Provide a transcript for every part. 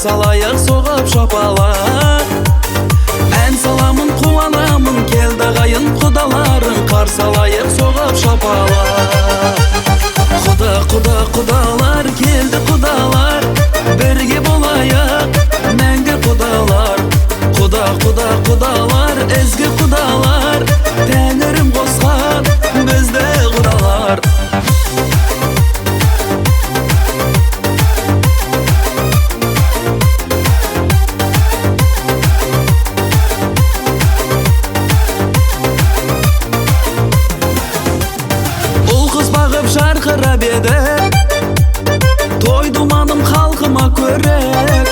салайық соғып шапалақ. Ән саламын қуанамын келді ғайын құдаларын, қарсы алайық соғып шапалақ. Құдалар келді құдалар, бірге болайық мәңгі құдалар. Құдалар, ізгі құдалар, тәңірім қосқан бізді құдалар. Жарқырап еді той думаным халқыма көрек.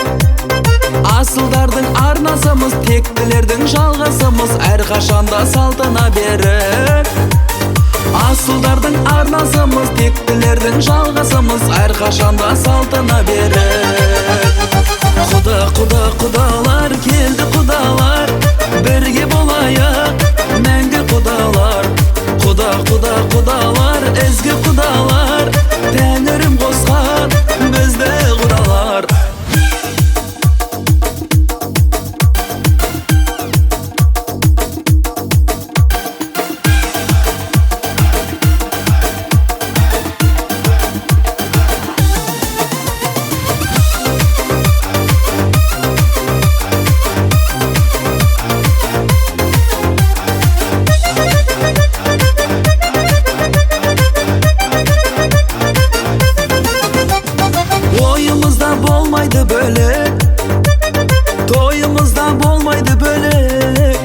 Асылдардың арнасымыз, тектілердің жалғасымыз, әрқашанда салтына берік. Асылдардың арнасымыз, тектілердің жалғасымыз, әрқашанда салтына берік. Құдалар келді құдалар, бірге болайық мәңгі құдалар. Құдалар, ізгі құдалар, тәңірім қосқан бізді құдалар. Болмайды бөлек, тойымызда болмайды бөлек.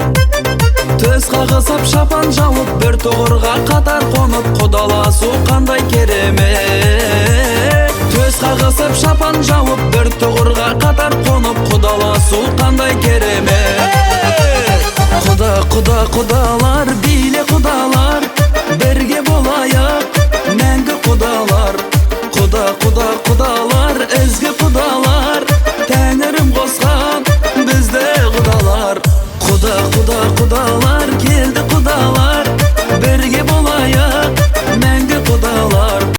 Төс қағысып шапан жауып, бір тұғырға қатар қонып, құдаласу қандай керемет. Төс қағысып шапан жауып, бір тұғырға қатар қонып, құдаласу қандай керемет. Құдалар, биле құдалар, бірге болайық мәңгі құдалар. Құдалар